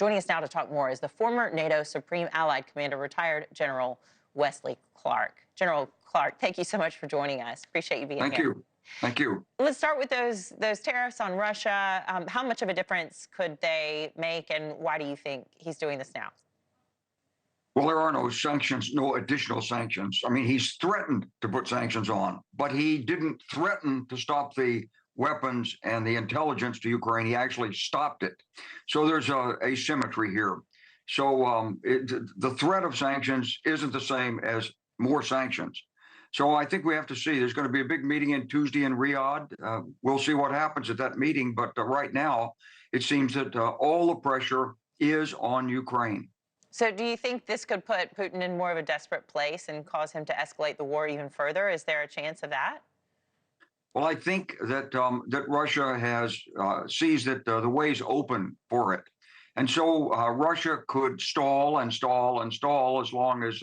Joining us now to talk more is the former NATO Supreme Allied Commander, retired General Wesley Clark. General Clark, thank you so much for joining us. Appreciate you being here. Thank you. Thank you. Let's start with those tariffs on Russia. How much of a difference could they make, and why do you think he's doing this now? Well, there are no sanctions, no additional sanctions. I mean, he's threatened to put sanctions on, but he didn't threaten to stop the weapons and the intelligence to Ukraine. He actually stopped it. So there's a asymmetry here. So the threat of sanctions isn't the same as more sanctions. So I think we have to see. There's going to be a big meeting in Tuesday in Riyadh. We'll see what happens at that meeting. But right now, it seems that all the pressure is on Ukraine. So do you think this could put Putin in more of a desperate place and cause him to escalate the war even further? Is there a chance of that? Well, I think that that Russia has sees that the way's open for it. And so Russia could stall and stall and stall as long as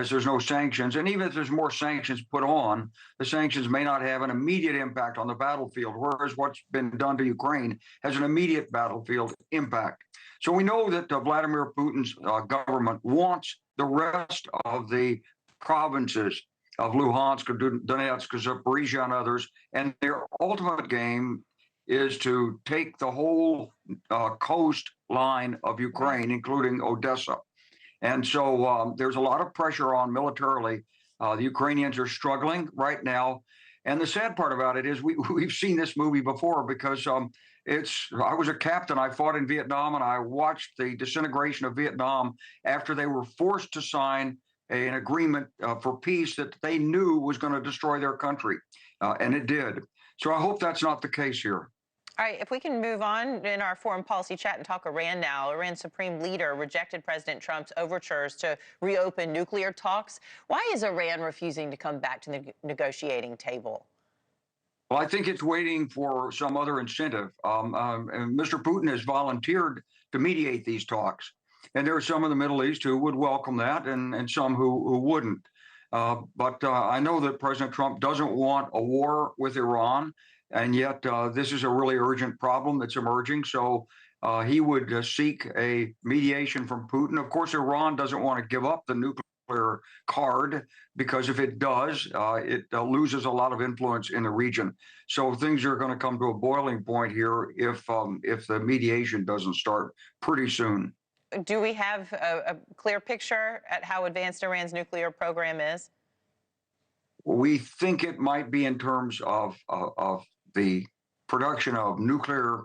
there's no sanctions. And even if there's more sanctions put on, the sanctions may not have an immediate impact on the battlefield, whereas what's been done to Ukraine has an immediate battlefield impact. So we know that Vladimir Putin's government wants the rest of the provinces of Luhansk, Donetsk, Zaporizhia, and others, and their ultimate game is to take the whole coastline of Ukraine, including Odessa. And so there's a lot of pressure on militarily. The Ukrainians are struggling right now. And the sad part about it is we've seen this movie before because I was a captain. I fought in Vietnam, and I watched the disintegration of Vietnam after they were forced to sign an agreement for peace that they knew was going to destroy their country. And it did. So I hope that's not the case here. All right, if we can move on in our foreign policy chat and talk Iran now. Iran's supreme leader rejected President Trump's overtures to reopen nuclear talks. Why is Iran refusing to come back to the negotiating table? Well, I think it's waiting for some other incentive. Mr. Putin has volunteered to mediate these talks. And there are some in the Middle East who would welcome that and some who wouldn't. But I know that President Trump doesn't want a war with Iran. And yet this is a really urgent problem that's emerging. So he would seek a mediation from Putin. Of course, Iran doesn't want to give up the nuclear card because if it does, it loses a lot of influence in the region. So things are going to come to a boiling point here if the mediation doesn't start pretty soon. Do we have a clear picture at how advanced Iran's nuclear program is? We think it might be in terms of the production of nuclear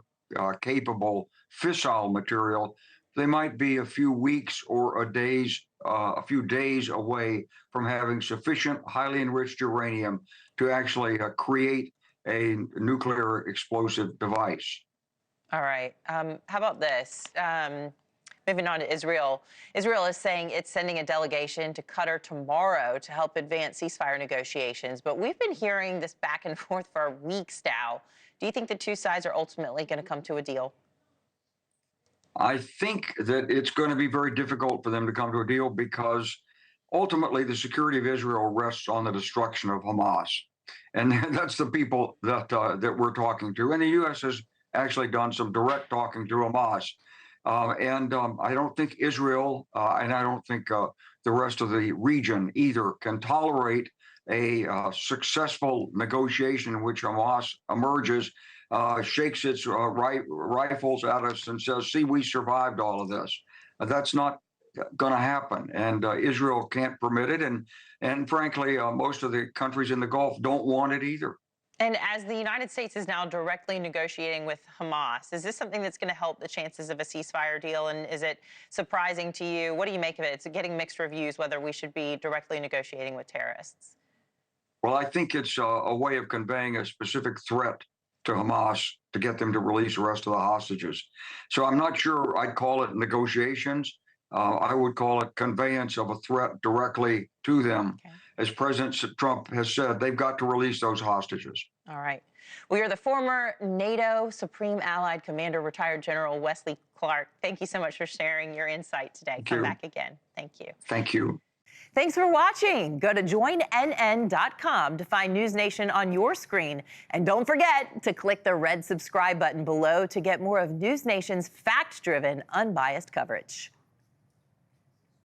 capable fissile material. They might be a few weeks or a few days away from having sufficient highly enriched uranium to actually create a nuclear explosive device. All right. How about this? Moving on to Israel. Israel is saying it's sending a delegation to Qatar tomorrow to help advance ceasefire negotiations. But we've been hearing this back and forth for weeks now. Do you think the two sides are ultimately going to come to a deal? I think that it's going to be very difficult for them to come to a deal because ultimately the security of Israel rests on the destruction of Hamas. And that's the people that we're talking to. And the U.S. has actually done some direct talking to Hamas. I don't think Israel and I don't think the rest of the region either can tolerate a successful negotiation in which Hamas emerges, shakes its rifles at us and says, see, we survived all of this. That's not going to happen. And Israel can't permit it. And frankly, most of the countries in the Gulf don't want it either. And as the United States is now directly negotiating with Hamas, is this something that's going to help the chances of a ceasefire deal? And is it surprising to you? What do you make of it? It's getting mixed reviews whether we should be directly negotiating with terrorists. Well, I think it's a way of conveying a specific threat to Hamas to get them to release the rest of the hostages. So I'm not sure I'd call it negotiations. I would call it conveyance of a threat directly to them. Okay. As President Trump has said, they've got to release those hostages. All right. We are the former NATO Supreme Allied Commander, retired General Wesley Clark. Thank you so much for sharing your insight today. Come back again. Thank you. Thank you. Thanks for watching. Go to joinnn.com to find News Nation on your screen. And don't forget to click the red subscribe button below to get more of News Nation's fact-driven, unbiased coverage.